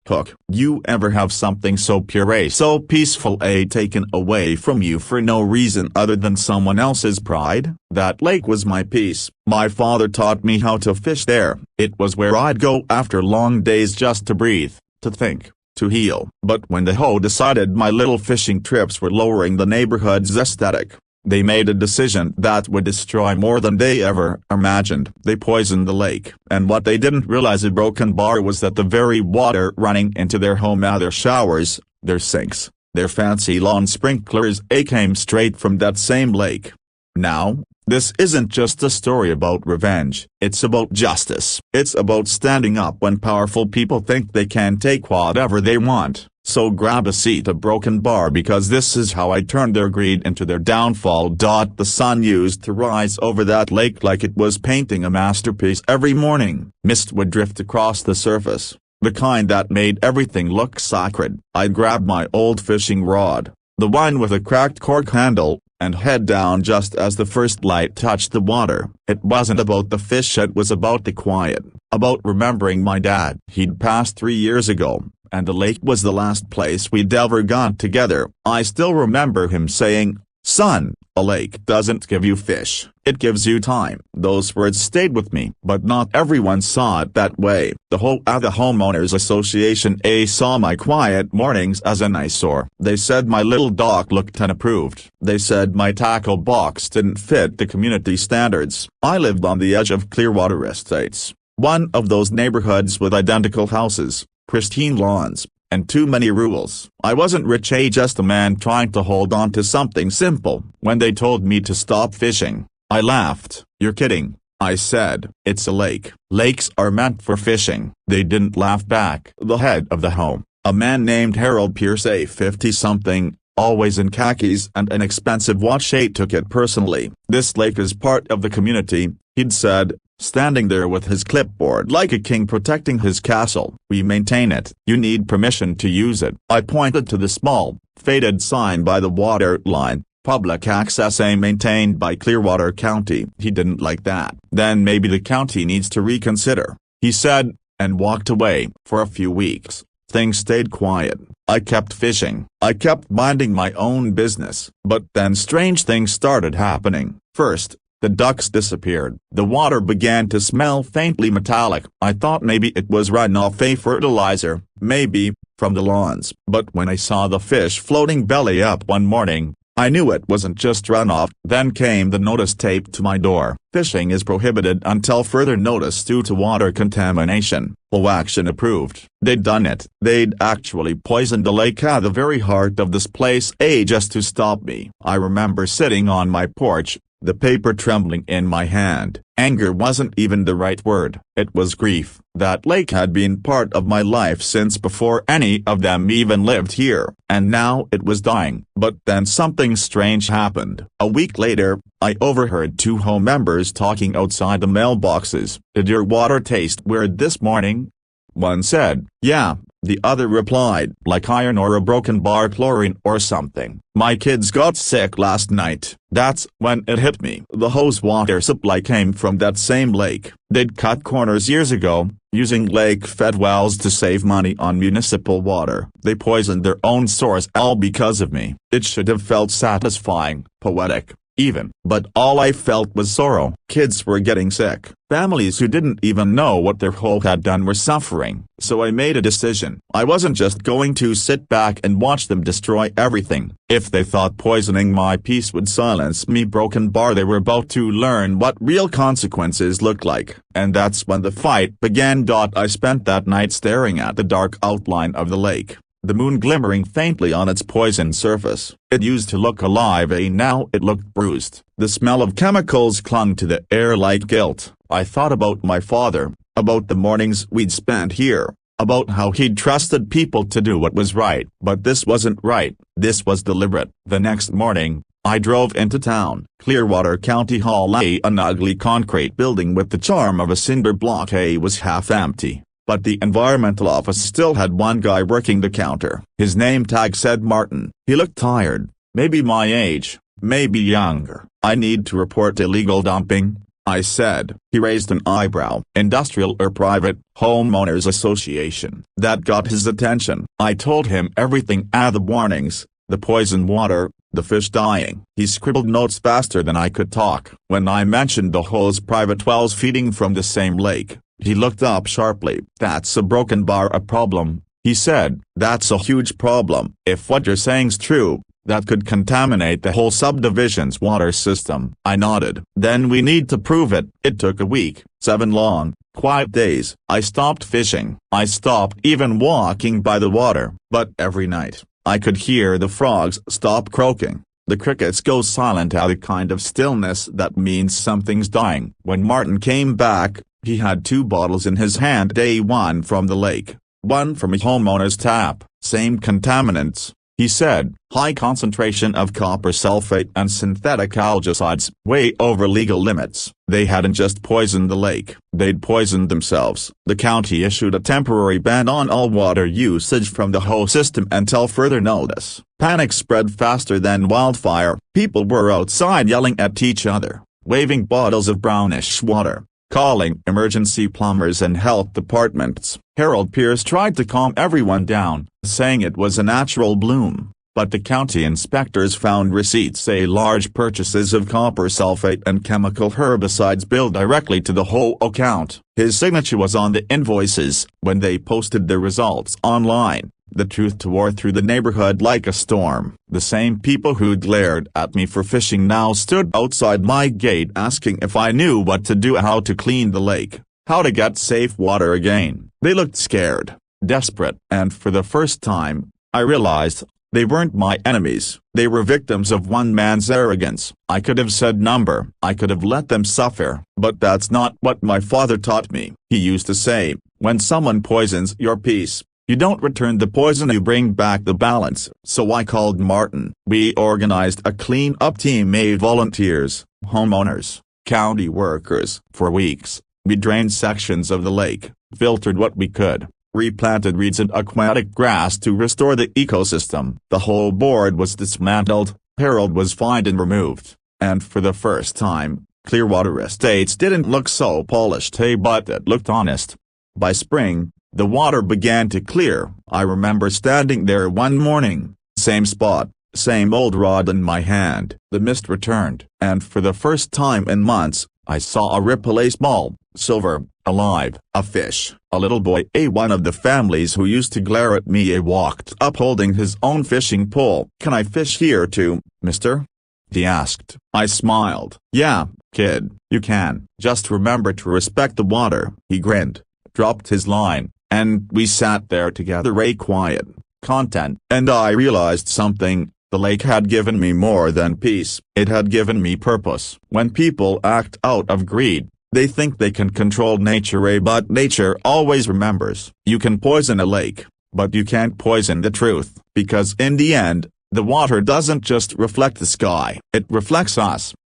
Hook. You ever have something so pure, so peaceful, taken away from you for no reason other than someone else's pride? That lake was my peace. My father taught me how to fish there. It was where I'd go after long days just to breathe, to think, to heal. But when the HOA decided my little fishing trips were lowering the neighborhood's aesthetic, they made a decision that would destroy more than they ever imagined. They poisoned the lake. And what they didn't realize at Broken Bar was that the very water running into their home, their showers, their sinks, their fancy lawn sprinklers, came straight from that same lake. Now, this isn't just a story about revenge, it's about justice. It's about standing up when powerful people think they can take whatever they want. So grab a seat at Broken Bar, because this is how I turned their greed into their downfall. The sun used to rise over that lake like it was painting a masterpiece every morning. Mist would drift across the surface, the kind that made everything look sacred. I'd grab my old fishing rod, the one with a cracked cork handle, and head down just as the first light touched the water. It wasn't about the fish, it was about the quiet, about remembering my dad. He'd passed 3 years ago, and the lake was the last place we'd ever gone together. I still remember him saying, "Son, a lake doesn't give you fish, it gives you time." Those words stayed with me. But not everyone saw it that way. The HOA, the Homeowners Association, saw my quiet mornings as an eyesore. They said my little dock looked unapproved. They said my tackle box didn't fit the community standards. I lived on the edge of Clearwater Estates, one of those neighborhoods with identical houses, pristine lawns, and too many rules. I wasn't rich, just a man trying to hold on to something simple. When they told me to stop fishing, I laughed. "You're kidding," I said. "It's a lake. Lakes are meant for fishing." They didn't laugh back. The head of the home, a man named Harold Pierce, 50-something, always in khakis and an expensive watch, took it personally. "This lake is part of the community," he'd said, standing there with his clipboard like a king protecting his castle. "We maintain it. You need permission to use it." I pointed to the small, faded sign by the water line, "Public access, maintained by Clearwater County." He didn't like that. "Then maybe the county needs to reconsider," he said, and walked away. For a few weeks, things stayed quiet. I kept fishing. I kept minding my own business. But then strange things started happening. First, the ducks disappeared. The water began to smell faintly metallic. I thought maybe it was runoff, fertilizer, maybe, from the lawns. But when I saw the fish floating belly up one morning, I knew it wasn't just runoff. Then came the notice taped to my door. "Fishing is prohibited until further notice due to water contamination." "Oh, action approved." They'd done it. They'd actually poisoned the lake at the very heart of this place, just to stop me. I remember sitting on my porch, the paper trembling in my hand. Anger wasn't even the right word. It was grief. That lake had been part of my life since before any of them even lived here, and now it was dying. But then something strange happened. A week later, I overheard 2 home members talking outside the mailboxes. "Did your water taste weird this morning?" One said, "Yeah." The other replied, "Like iron or a broken bar, chlorine or something." "My kids got sick last night." That's when it hit me. The hose water supply came from that same lake. They'd cut corners years ago, using lake-fed wells to save money on municipal water. They poisoned their own source, all because of me. It should have felt satisfying, poetic, even. But all I felt was sorrow. Kids were getting sick. Families who didn't even know what their HOA had done were suffering. So I made a decision. I wasn't just going to sit back and watch them destroy everything. If they thought poisoning my peace would silence me, Broken Bar, they were about to learn what real consequences look like. And that's when the fight began. I spent that night staring at the dark outline of the lake, the moon glimmering faintly on its poisoned surface. It used to look alive, now it looked bruised. The smell of chemicals clung to the air like guilt. I thought about my father, about the mornings we'd spent here, about how he'd trusted people to do what was right. But this wasn't right. This was deliberate. The next morning, I drove into town. Clearwater County Hall, an ugly concrete building with the charm of a cinder block, was half empty. But the environmental office still had one guy working the counter. His name tag said Martin. He looked tired, maybe my age, maybe younger. "I need to report illegal dumping," I said. He raised an eyebrow. Industrial or private, homeowners association. That got his attention. I told him everything, the warnings, the poison water, the fish dying. He scribbled notes faster than I could talk. When I mentioned the hole's private wells feeding from the same lake, he looked up sharply. That's a broken bar a problem, he said. That's a huge problem. If what you're saying's true, that could contaminate the whole subdivision's water system. I nodded. Then we need to prove it. It took a week, 7 long, quiet days. I stopped fishing. I stopped even walking by the water. But every night, I could hear the frogs stop croaking. The crickets go silent, the kind of stillness that means something's dying. When Martin came back, he had 2 bottles in his hand. One from the lake, one from a homeowner's tap. Same contaminants, he said. High concentration of copper sulfate and synthetic algicides, way over legal limits. They hadn't just poisoned the lake, they'd poisoned themselves. The county issued a temporary ban on all water usage from the HOA system until further notice. Panic spread faster than wildfire. People were outside yelling at each other, waving bottles of brownish water, calling emergency plumbers and health departments. Harold Pierce tried to calm everyone down, saying it was a natural bloom, but the county inspectors found receipts say large purchases of copper sulfate and chemical herbicides billed directly to the HOA account. His signature was on the invoices. When they posted the results online, the truth tore through the neighborhood like a storm. The same people who glared at me for fishing now stood outside my gate asking if I knew what to do, how to clean the lake, how to get safe water again. They looked scared, desperate, and for the first time, I realized they weren't my enemies. They were victims of one man's arrogance. I could have said number. I could have let them suffer. But that's not what my father taught me. He used to say, when someone poisons your peace, you don't return the poison, you bring back the balance. So I called Martin. We organized a clean-up team made volunteers, homeowners, county workers. For weeks, we drained sections of the lake, filtered what we could, replanted reeds and aquatic grass to restore the ecosystem. The whole board was dismantled, Harold was fined and removed, and for the first time, Clearwater Estates didn't look so polished, but it looked honest. By spring, the water began to clear. I remember standing there one morning, same spot, same old rod in my hand. The mist returned, and for the first time in months, I saw a ripple, a small, silver, alive, a fish. A little boy, one of the families who used to glare at me, walked up holding his own fishing pole. Can I fish here too, mister? He asked. I smiled. Yeah, kid, you can. Just remember to respect the water. He grinned, dropped his line, and we sat there together, quiet, content. And I realized something. The lake had given me more than peace. It had given me purpose. When people act out of greed, they think they can control nature, but nature always remembers. You can poison a lake, but you can't poison the truth, because in the end, the water doesn't just reflect the sky, it reflects us.